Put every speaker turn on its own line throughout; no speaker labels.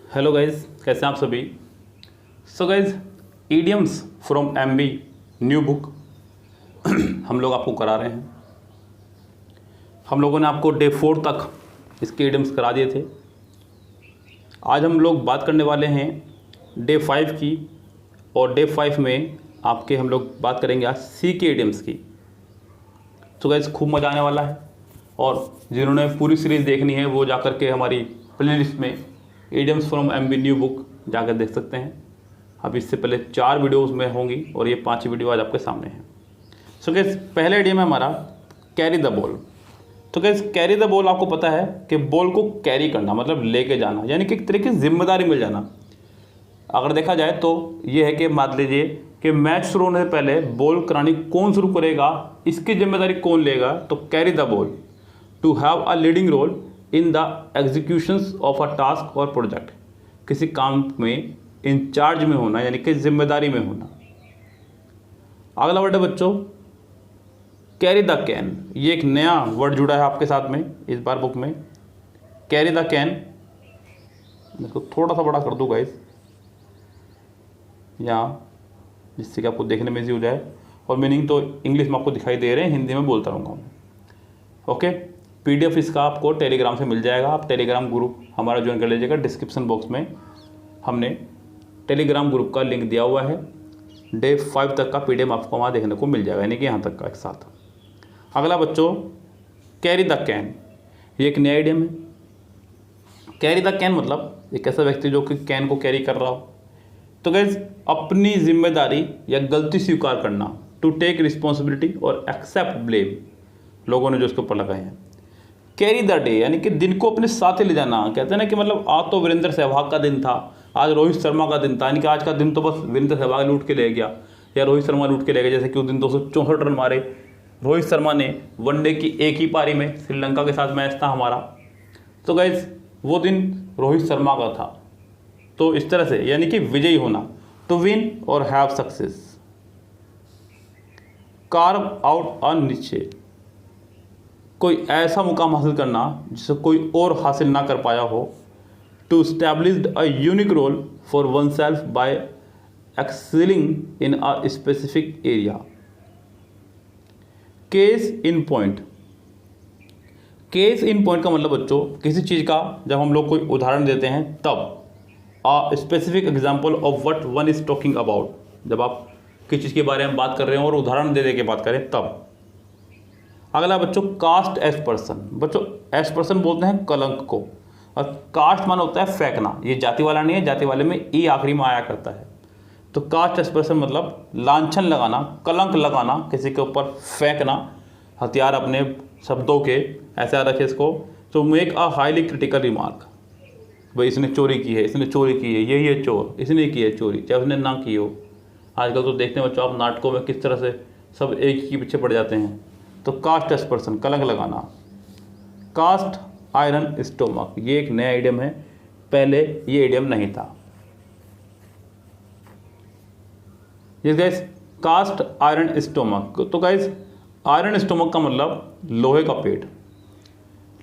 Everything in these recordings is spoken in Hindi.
हेलो गाइज, कैसे हैं आप सभी। So guys, idioms from MB new book हम लोग आपको करा रहे हैं। हम लोगों ने आपको डे 4 तक इसके ईडियम्स करा दिए थे। आज हम लोग बात करने वाले हैं डे 5 की, और डे 5 में आपके हम लोग बात करेंगे आज सी के ईडियम्स की। तो गाइज, खूब मज़ा आने वाला है, और जिन्होंने पूरी सीरीज़ देखनी है वो जा कर के हमारी प्लेलिस्ट में idioms from MB new book जाकर देख सकते हैं। अब इससे पहले 4 वीडियोस में होंगी और ये 5 वीडियो आज आपके सामने हैं। सो गाइस, पहला ईडियम है हमारा कैरी द बॉल। तो गाइस, कैरी द बॉल आपको पता है कि बॉल को कैरी करना मतलब लेके जाना, यानी कि एक तरह की जिम्मेदारी मिल जाना। अगर देखा जाए तो ये है कि मान लीजिए कि मैच शुरू होने से पहले बॉल करानी कौन शुरू करेगा, इसकी जिम्मेदारी कौन लेगा, तो carry the ball to have a leading role in the executions of a task और प्रोजेक्ट। किसी काम में इंचार्ज में होना, यानी कि जिम्मेदारी में होना। अगला वर्ड है बच्चों कैरी द कैन। ये एक नया वर्ड जुड़ा है आपके साथ में इस बार बुक में, कैरी द कैन। इसको थोड़ा सा बड़ा कर दूँ गाइस यहाँ, जिससे कि आपको देखने में इजी हो जाए, और मीनिंग तो इंग्लिश में आपको दिखाई दे रहे हैं, हिंदी में बोलता रहूँगा मैं। ओके, पीडीएफ इसका आपको टेलीग्राम से मिल जाएगा। आप टेलीग्राम ग्रुप हमारा ज्वाइन कर लीजिएगा। डिस्क्रिप्शन बॉक्स में हमने टेलीग्राम ग्रुप का लिंक दिया हुआ है। डे 5 तक का पीडीएफ आपको वहाँ देखने को मिल जाएगा, यानी कि यहाँ तक का एक साथ। अगला बच्चों कैरी द कैन, ये एक नया आइडियम है। कैरी द कैन मतलब एक ऐसा व्यक्ति जो कि कैन को कैरी कर रहा हो। तो गाइस, अपनी जिम्मेदारी या गलती स्वीकार करना, टू टेक रिस्पॉन्सिबिलिटी और एक्सेप्ट ब्लेम, लोगों ने जो इसके ऊपर लगाए हैं। कैरी द डे यानी कि दिन को अपने साथ ही ले जाना। कहते हैं ना कि मतलब आज तो वीरेंद्र सहवाग का दिन था, आज रोहित शर्मा का दिन था, यानी कि आज का दिन तो बस वीरेंद्र सहवाग लूट के ले गया या रोहित शर्मा लूट के ले गया। जैसे कि उस दिन 264 रन मारे रोहित शर्मा ने वनडे की एक ही पारी में, श्रीलंका के साथ मैच था हमारा। तो गाइस, वो दिन रोहित शर्मा का था। तो इस तरह से यानी कि विजयी होना, टू विन और have success. Carve out a निचे, कोई ऐसा मुकाम हासिल करना जिसे कोई और हासिल ना कर पाया हो। To establish a unique role for oneself by excelling in a specific area. Case in point, case in point का मतलब बच्चों किसी चीज़ का जब हम लोग कोई उदाहरण देते हैं तब, a specific example of what one is talking about, जब आप किसी चीज़ के बारे में बात कर रहे हो और उदाहरण दे के बात करें तब। अगला बच्चों कास्ट एज पर्सन। बच्चों एज पर्सन बोलते हैं कलंक को, और कास्ट मान होता है फेंकना। ये जाति वाला नहीं है, जाति वाले में ई आखिरी में आया करता है। तो कास्ट एज पर्सन मतलब लांछन लगाना, कलंक लगाना, किसी के ऊपर फेंकना हथियार अपने शब्दों के, ऐसा रखे इसको। तो make a highly critical remark, भाई इसने चोरी की है, इसने चोरी की है, यही है चोर, इसने की है चोरी, चाहे उसने ना की हो। आजकल तो देखते हैं बच्चों आप नाटकों में किस तरह से सब एक ही के पीछे पड़ जाते हैं। तो कास्ट एज पर्सन, कलंक लगाना। कास्ट आयरन स्टोमक, ये एक नया आइडियम है, पहले ये आइडियम नहीं था। Yes guys, cast iron stomach. तो गाइस, आयरन स्टोमक का मतलब लोहे का पेट,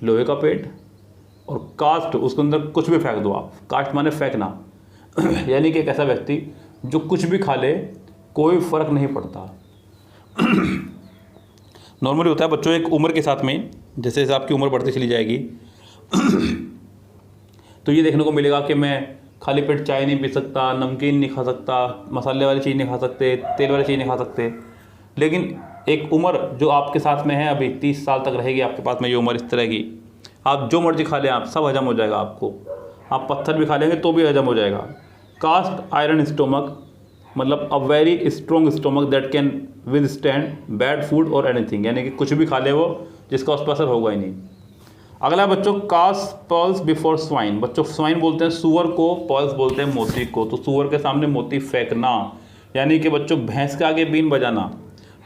लोहे का पेट, और कास्ट उसके अंदर कुछ भी फेंक दो आप। कास्ट माने फेंकना यानी कि एक ऐसा व्यक्ति जो कुछ भी खा ले, कोई फर्क नहीं पड़ता। नॉर्मली होता है बच्चों एक उम्र के साथ में, जैसे जैसे आपकी उम्र बढ़ती चली जाएगी तो ये देखने को मिलेगा कि मैं खाली पेट चाय नहीं पी सकता, नमकीन नहीं खा सकता, मसाले वाली चीज़ नहीं खा सकते, तेल वाली चीज़ नहीं खा सकते। लेकिन एक उम्र जो आपके साथ में है अभी 30 साल तक रहेगी आपके पास में ये उम्र इस तरह की, आप जो मर्जी खा लें आप, सब हजम हो जाएगा आपको। आप पत्थर भी खा लेंगे तो भी हजम हो जाएगा। कास्ट आयरन स्टोमक मतलब a very strong stomach that can withstand bad food और एनीथिंग, यानी कि कुछ भी खा ले वो, जिसका उस पर असर होगा ही नहीं। अगला बच्चों कास्ट पर्ल्स बिफोर स्वाइन। बच्चों स्वाइन बोलते हैं सुअर को, पर्ल्स बोलते हैं मोती को। तो सुअर के सामने मोती फेंकना, यानी कि बच्चों भैंस के आगे बीन बजाना।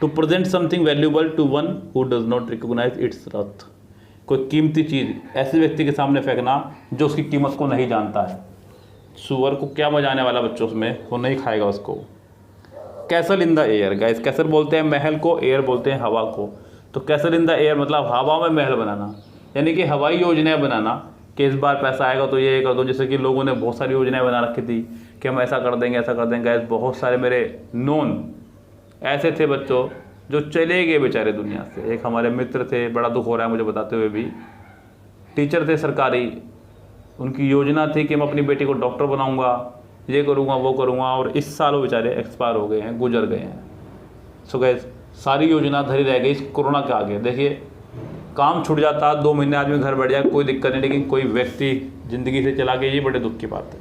To present something valuable to one who does not recognise its worth, कोई कीमती चीज़ ऐसे व्यक्ति के सामने फेंकना जो उसकी कीमत को नहीं जानता है। सुअर को क्या मजा आने वाला बच्चों उसमें, वो नहीं खाएगा उसको। Castle in the air. Guys, castle बोलते हैं महल को, एयर बोलते हैं हवा को। तो कैसल इन द एयर मतलब हवा में महल बनाना, यानी कि हवाई योजनाएं बनाना कि इस बार पैसा आएगा तो ये कर दो। जैसे कि लोगों ने बहुत सारी योजनाएं बना रखी थी कि हम ऐसा कर देंगे ऐसा कर देंगे। गाइस बहुत सारे मेरे नोन ऐसे थे बच्चों जो चले गए बेचारे दुनिया से। एक हमारे मित्र थे, बड़ा दुख हो रहा है मुझे बताते हुए भी, टीचर थे सरकारी, उनकी योजना थी कि मैं अपनी बेटी को डॉक्टर बनाऊंगा, ये करूंगा वो करूंगा, और इस साल वो बेचारे एक्सपायर हो गए हैं, गुजर गए हैं। सो गाइस सारी योजना धरी रह गई इस कोरोना के आगे। देखिए काम छूट जाता, 2 महीने आदमी घर बैठ जाए, कोई दिक्कत नहीं, लेकिन कोई व्यक्ति ज़िंदगी से चला गया, ये बड़े दुख की बात है।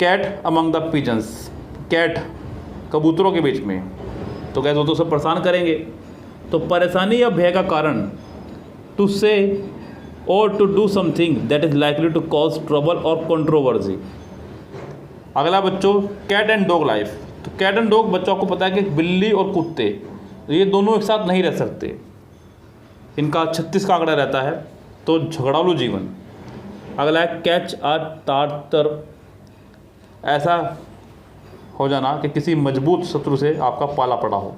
Cat among the pigeons, cat कबूतरों के बीच में। तो गाइस वो तो सब परेशान करेंगे। तो परेशानी या भय का कारण, टू से और to do something that is likely to cause trouble और कंट्रोवर्सी। अगला बच्चों कैट एंड डॉग लाइफ। तो कैट एंड डॉग बच्चों को पता है कि बिल्ली और कुत्ते ये दोनों एक साथ नहीं रह सकते, इनका 36 का आंकड़ा रहता है, तो झगड़ालू जीवन। अगला है कैच आ टार्टर, ऐसा हो जाना कि किसी मजबूत शत्रु से आपका पाला पड़ा हो,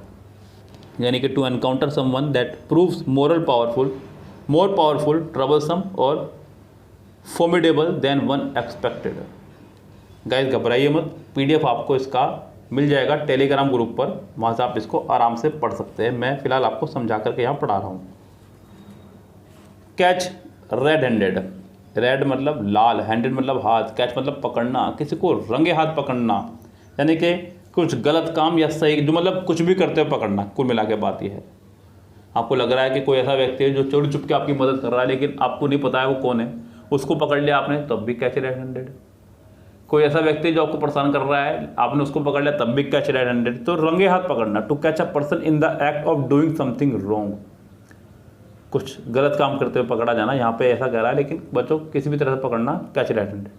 यानी कि to encounter someone that proves more powerful troublesome और formidable than one expected. Guys घबराइए मत, PDF आपको इसका मिल जाएगा टेलीग्राम ग्रुप पर, वहाँ से आप इसको आराम से पढ़ सकते हैं। मैं फिलहाल आपको समझा करके यहाँ पढ़ा रहा हूँ। कैच रेड हैंडेड, रेड मतलब लाल, हैंडेड मतलब हाथ, कैच मतलब पकड़ना, किसी को रंगे हाथ पकड़ना, यानी कि कुछ गलत काम या सही, जो मतलब कुछ भी करते हुए पकड़ना। कुल मिला के बात यह है, आपको लग रहा है कि कोई ऐसा व्यक्ति है जो चोरी चुप के आपकी मदद कर रहा है, लेकिन आपको नहीं पता है वो कौन है, उसको पकड़ लिया आपने तब भी कैच रेड हैंडेड। कोई ऐसा व्यक्ति जो आपको परेशान कर रहा है, आपने उसको पकड़ लिया तब भी कैच रेड हैंडेड। तो रंगे हाथ पकड़ना, to catch a person in the act of doing something wrong, कुछ गलत काम करते हुए पकड़ा जाना, यहाँ पे ऐसा कह रहा है, लेकिन बच्चों किसी भी तरह से पकड़ना, कैच रेड हैंडेड।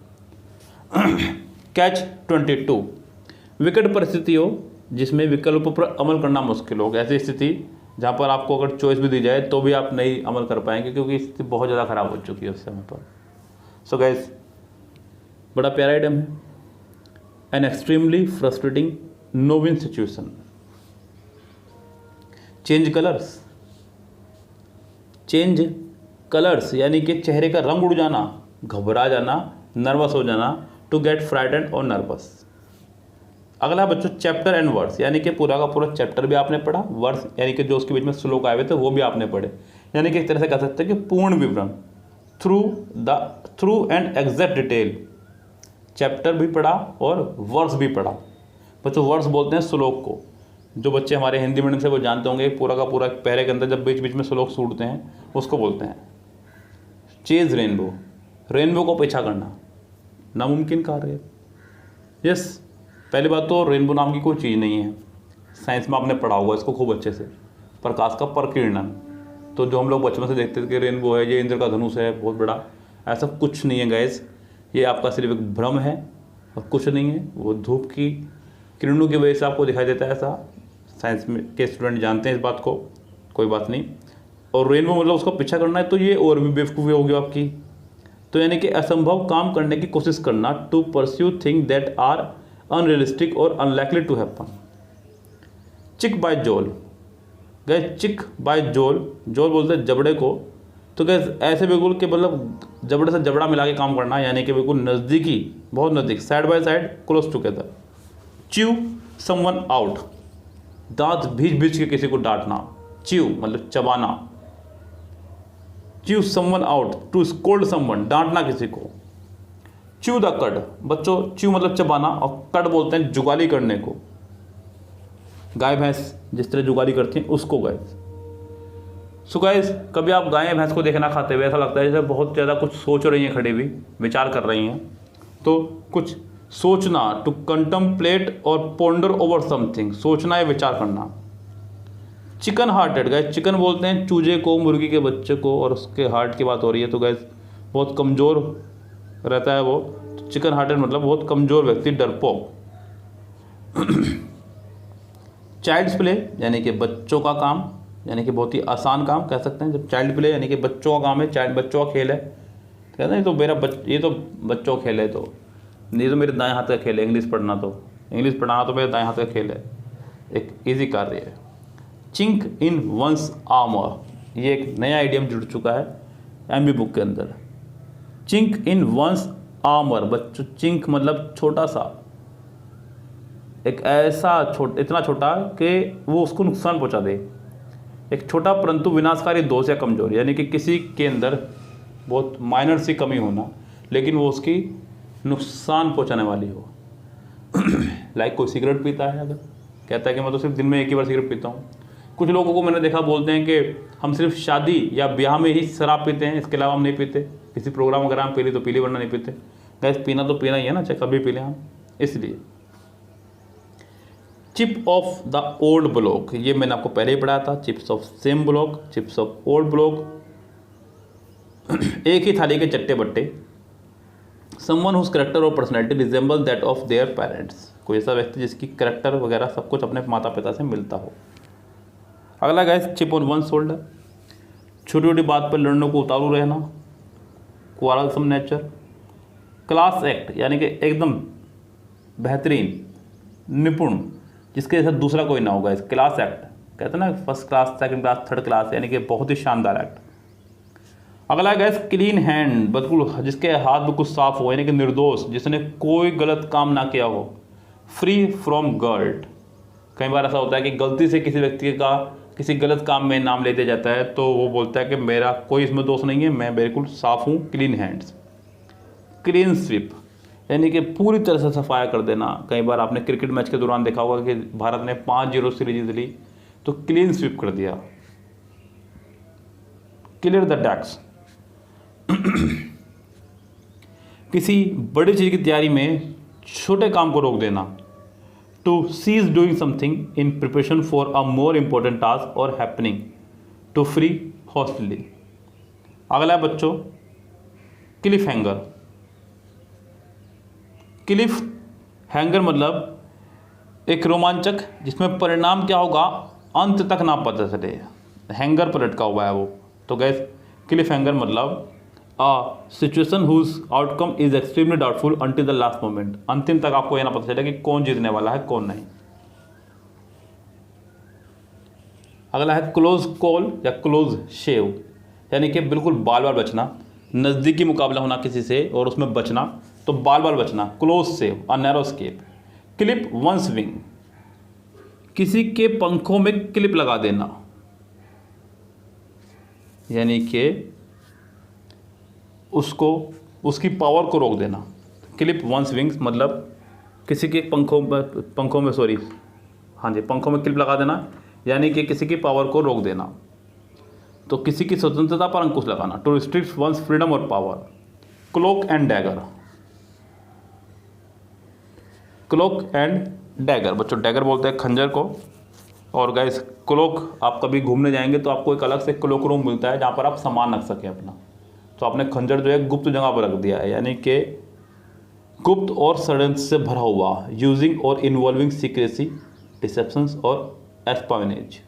कैच 22, विकट परिस्थिति हो जिसमें विकल्पों पर अमल करना मुश्किल हो। ऐसी स्थिति जहाँ पर आपको अगर चॉइस भी दी जाए तो भी आप नहीं अमल कर पाएंगे, क्योंकि स्थिति बहुत ज़्यादा ख़राब हो चुकी है उस समय पर। सो गाइस बड़ा प्यारा आइटम है, an extremely frustrating no win situation. Change colours यानी कि चेहरे का रंग उड़ जाना, घबरा जाना, नर्वस हो जाना, टू गेट फ्राइटेंड और नर्वस। अगला बच्चों चैप्टर एंड वर्ड्स, यानी कि पूरा का पूरा चैप्टर भी आपने पढ़ा, वर्ड्स यानी कि जो उसके बीच में श्लोक आए हुए थे वो भी आपने पढ़े, यानी कि एक तरह से कह सकते हैं कि पूर्ण विवरण, through and exact detail. Chapter भी पढ़ा और वर्ड्स भी पढ़ा। बच्चों वर्ड्स बोलते हैं श्लोक को, जो बच्चे हमारे हिंदी मीडियम से वो जानते होंगे, पूरा का पूरा पहले के अंदर जब बीच बीच में श्लोक छूटते हैं उसको बोलते हैं। चेज रेनबो, रेनबो को पीछा करना नामुमकिन कार्य है। यस, पहली बात तो रेनबो नाम की कोई चीज़ नहीं है, साइंस में आपने पढ़ा होगा इसको खूब अच्छे से, प्रकाश का प्रकीर्णन। तो जो हम लोग बचपन से देखते थे कि रेनबो है, ये इंद्र का धनुष है बहुत बड़ा, ऐसा कुछ नहीं है गाइस, ये आपका सिर्फ एक भ्रम है और कुछ नहीं है। वो धूप की किरणों की वजह से आपको दिखाई देता है, ऐसा साइंस में के स्टूडेंट जानते हैं इस बात को, कोई बात नहीं। और रेनबो मतलब उसका पीछा करना है, तो ये और भी बेवकूफ़ी होगी आपकी। तो यानी कि असंभव काम करने की कोशिश करना, to pursue thing that are unrealistic और unlikely to happen. Cheek by jowl, गए चिक बाय जोल बोलते हैं जबड़े को। तो गए ऐसे बिल्कुल कि मतलब जबड़े से जबड़ा मिला के काम करना, यानी कि बिल्कुल नज़दीकी, बहुत नज़दीक, side by side, close together. Chew someone out, दांत भींच के किसी को डांटना, च्यू मतलब चबाना। Chew someone out, to scold someone, डांटना किसी को। च्यू द कड, बच्चों च्यू मतलब चबाना, और कड बोलते हैं जुगाली करने को। गाय भैंस जिस तरह जुगाली करती हैं उसको गाइस। सो गाइस कभी आप गाय भैंस को देखना खाते हुए ऐसा लगता है जैसे बहुत ज़्यादा कुछ सोच रही हैं, खड़ी हुई विचार कर रही हैं, तो कुछ सोचना, टू कंटम्पलेट और पोंडर ओवर समथिंग, सोचना या विचार करना। चिकन हार्टेड, गाइस चिकन बोलते हैं चूजे को, मुर्गी के बच्चे को, और उसके हार्ट की बात हो रही है तो गाइस बहुत कमज़ोर रहता है वो। तो चिकन हार्टेड मतलब बहुत कमज़ोर व्यक्ति, डरपोक। चाइल्ड्स प्ले यानी कि बच्चों का काम, यानी कि बहुत ही आसान काम कह सकते हैं। जब चाइल्ड प्ले यानी कि बच्चों का काम है, चाइल्ड बच्चों का खेल है, कहते हैं तो मेरा ये तो बच्चों का खेल है, तो नहीं तो मेरे दाएं हाथ का खेल है। इंग्लिश पढ़ाना तो मेरे दाएं हाथ का खेल है, एक इजी कार्य है। चिंक इन वंस आर्मर, ये एक नया आइडियम जुड़ चुका है, एमबी बुक के अंदर। चिंक इन वंस आर्मर, बच्चों चिंक मतलब छोटा सा, एक ऐसा इतना छोटा कि वो उसको नुकसान पहुंचा दे। एक छोटा परंतु विनाशकारी दोष या कमजोरी, यानी कि किसी के अंदर बहुत माइनर सी कमी होना लेकिन वो उसकी नुकसान पहुंचाने वाली हो। लाइक कोई सिगरेट पीता है, अगर कहता है कि मैं तो सिर्फ दिन में एक ही बार सिगरेट पीता हूँ। कुछ लोगों को मैंने देखा बोलते हैं कि हम सिर्फ शादी या ब्याह में ही शराब पीते हैं, इसके अलावा हम नहीं पीते। किसी प्रोग्राम वगैरह में पी ली तो पी ली, वरना नहीं पीते। गैस पीना तो पीना ही है ना, चाहे कभी पी लें हम। इसलिए chip off the old block, ये मैंने आपको पहले ही पढ़ाया था। Chips of same block, chips of old block, एक ही थाली के चट्टे बट्टे। समवन हुज करेक्टर और personality resemble that of their parents, कोई ऐसा व्यक्ति जिसकी करेक्टर वगैरह सब कुछ अपने माता पिता से मिलता हो। अगला guys, chip on one shoulder, छोटी छोटी बात पर लड़ने को उतारू रहना, क्वारलसम नेचर। क्लास एक्ट, यानी कि एकदम बेहतरीन, निपुण, जिसके जैसा दूसरा कोई ना होगा। इस क्लास एक्ट कहते हैं ना, first class, second class, third class, यानी कि बहुत ही शानदार एक्ट। अगला गैस क्लीन हैंड, बिल्कुल जिसके हाथ बिल्कुल साफ हो, यानी कि निर्दोष, जिसने कोई गलत काम ना किया हो। फ्री फ्रॉम गिल्ट, कई बार ऐसा होता है कि गलती से किसी व्यक्ति का किसी गलत काम में नाम ले दिया जाता है तो वो बोलता है कि मेरा कोई इसमें दोष नहीं है, मैं बिल्कुल साफ हूँ। Clean hands. क्लीन स्वीप, यानी कि पूरी तरह से सफाया कर देना। कई बार आपने क्रिकेट मैच के दौरान देखा होगा कि भारत ने 5-0 सीरीज ली तो क्लीन स्वीप कर दिया। क्लियर द डेक्स, किसी बड़ी चीज की तैयारी में छोटे काम को रोक देना। To cease doing something in preparation for a more important task और हैपनिंग। To free hostilely. अगला बच्चों, क्लिफ हैंगर। क्लिफ हैंगर मतलब एक रोमांचक जिसमें परिणाम क्या होगा अंत तक ना पता चले, हैंगर पर लटका हुआ है वो। तो गैस क्लिफ हैंगर मतलब a situation whose outcome is extremely doubtful until the last moment, अंतिम तक आपको यह ना पता चले कि कौन जीतने वाला है कौन नहीं। अगला है क्लोज कॉल या क्लोज शेव, यानी कि बिल्कुल बाल बाल बचना, नज़दीकी मुकाबला होना किसी से और उसमें बचना, तो बाल बाल बचना। Close shave, a narrow escape. Clip one's wings, किसी के पंखों में क्लिप लगा देना, यानी कि उसको उसकी पावर को रोक देना। क्लिप वंस विंग्स मतलब किसी के पंखों में क्लिप लगा देना, यानी कि किसी की पावर को रोक देना। तो किसी की स्वतंत्रता पर अंकुश लगाना। टू रिस्ट्रिक्ट वंस फ्रीडम और power. Cloak and dagger. Cloak and dagger, बच्चों डैगर बोलते हैं खंजर को। और गाइस क्लोक, आप कभी घूमने जाएंगे तो आपको एक अलग से क्लोक रूम मिलता है जहाँ पर आप सामान रख सकें अपना। तो आपने खंजर जो है गुप्त जगह पर रख दिया है, यानी कि गुप्त और षड्यंत्र से भरा हुआ। यूजिंग और इन्वॉल्विंग सीक्रेसी, डिसेप्शंस और एस्पाइनेज।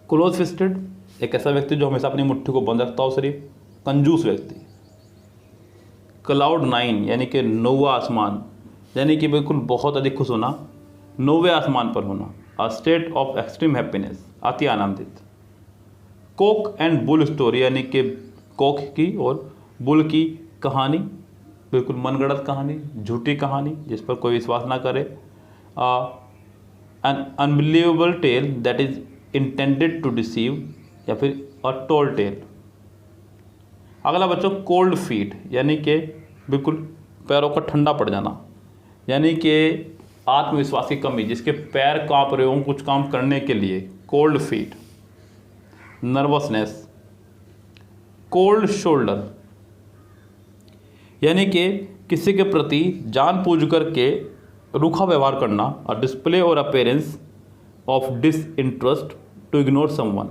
क्लोज फिस्टेड, एक ऐसा व्यक्ति जो हमेशा अपनी मुट्ठी को बंद रखता हो सिर्फ। कंजूस व्यक्ति। क्लाउड नाइन, यानी कि नौवा आसमान, यानी कि बिल्कुल बहुत अधिक खुश होना, नौवे आसमान पर होना। A state of extreme happiness, अति आनंदित। कोक एंड बुल स्टोरी, यानी कि कोक की और बुल की कहानी, बिल्कुल मनगढ़ंत कहानी, झूठी कहानी जिस पर कोई विश्वास ना करे। An unbelievable tale that is intended to deceive, या फिर अ टोल टेल। अगला बच्चों कोल्ड फीट, यानी कि बिल्कुल पैरों का ठंडा पड़ जाना, यानी कि आत्मविश्वास की कमी, जिसके पैर कांप रहे हों कुछ काम करने के लिए। Cold feet. Nervousness. Cold shoulder, यानी कि किसी के प्रति जानबूझ करके रूखा व्यवहार करना। अ डिस्प्ले और appearance of disinterest to ignore someone.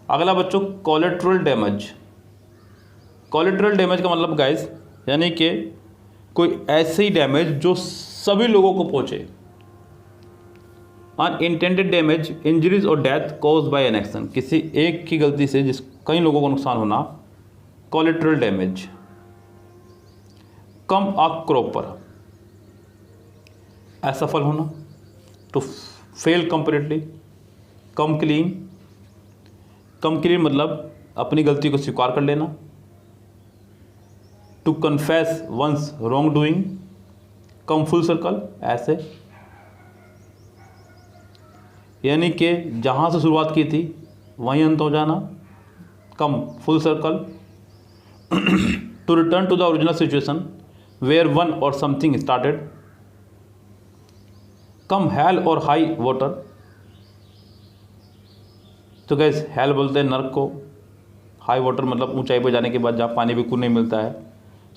अगला बच्चों कोलेटरल डैमेज। कोलेटरल डैमेज का मतलब गाइस, यानी कि कोई ऐसी डैमेज जो सभी लोगों को पहुंचे। अनइंटेंडेड डैमेज, इंजरीज और death caused by an action, किसी एक की गलती से जिस कई लोगों को नुकसान होना। Collateral damage. Come a cropper, असफल होना। To fail completely. Come clean. Come clean मतलब अपनी गलती को स्वीकार कर लेना, to confess one's wrong doing, come full circle, ऐसे यानी कि जहाँ से शुरुआत की थी वहीं अंत हो जाना, come full circle, to return to the original situation where one और समथिंग स्टार्टेड, कम हेल और हाई वाटर। तो गैस हेल बोलते हैं नर्क को, हाई वाटर मतलब ऊंचाई पर जाने के बाद जहाँ पानी बिल्कुल नहीं मिलता है।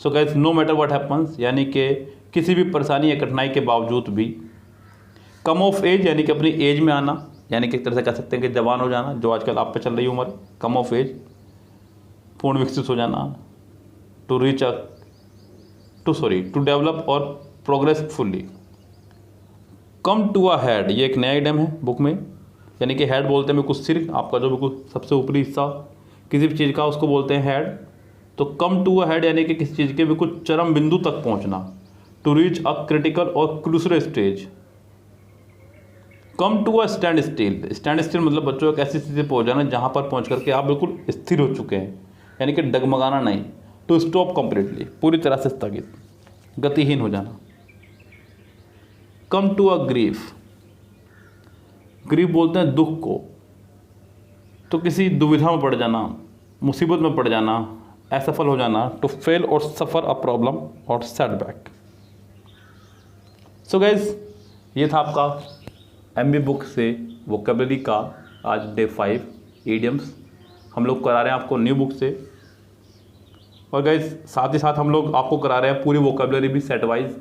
So guess no matter what happens, यानी कि किसी भी परेशानी या कठिनाई के बावजूद भी, कम ऑफ एज यानी कि अपनी एज में आना, यानी कि एक तरह से कह सकते हैं कि जवान हो जाना, जो आजकल आप पे चल रही उम्र, कम ऑफ एज, पूर्ण विकसित हो जाना, टू रीच टू डेवलप और progress fully, come to a head, ये एक नया आइटम है बुक में, यानी कि हेड बोलते हैं कुछ सिर, आपका जो बिल्कुल सबसे ऊपरी हिस्सा किसी भी चीज़ का उसको बोलते हैं हेड। तो कम टू अ हेड यानी कि किसी चीज़ के बिल्कुल चरम बिंदु तक पहुंचना, टू रीच अ क्रिटिकल और crucial stage, come to a standstill, standstill मतलब बच्चों एक ऐसी स्थिति पहुंच जाना जहाँ पर पहुंच करके आप बिल्कुल स्थिर हो चुके हैं, यानी कि डगमगाना नहीं, टू स्टॉप कंप्लीटली, पूरी तरह से स्थगित, गतिहीन हो जाना, come to a grief, grief बोलते हैं दुख को, तो किसी दुविधा में पड़ जाना, मुसीबत में पड़ जाना, असफल हो जाना, टू फेल और सफ़र अ प्रॉब्लम और सेटबैक। सो गाइज ये था आपका एमबी बुक से वोकेबलरी का आज डे 5 ईडियम्स हम लोग करा रहे हैं आपको न्यू बुक से। और गाइज साथ ही साथ हम लोग आपको करा रहे हैं पूरी वोकेबलरी भी सेट वाइज,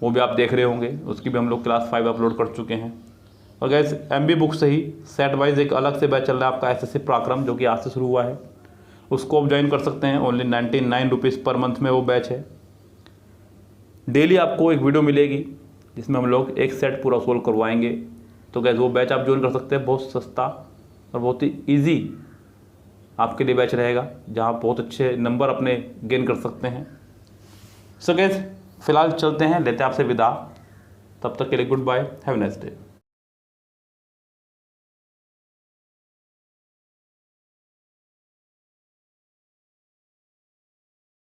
वो भी आप देख रहे होंगे, उसकी भी हम लोग क्लास 5 अपलोड कर चुके हैं। और गाइज एमबी बुक से ही सेट वाइज एक अलग से बैच चल रहा है आपका एसएससी पराक्रम, जो कि आज से शुरू हुआ है, उसको आप ज्वाइन कर सकते हैं। ओनली 99 रुपीज़ पर मंथ में वो बैच है। डेली आपको एक वीडियो मिलेगी जिसमें हम लोग एक सेट पूरा सोल्व करवाएंगे। तो गैस वो बैच आप ज्वाइन कर सकते हैं, बहुत सस्ता और बहुत ही ईजी आपके लिए बैच रहेगा, जहाँ बहुत अच्छे नंबर अपने गेन कर सकते हैं। सो गैस फिलहाल चलते हैं, लेते हैं आपसे विदा, तब तक के लिए goodbye, have a nice day.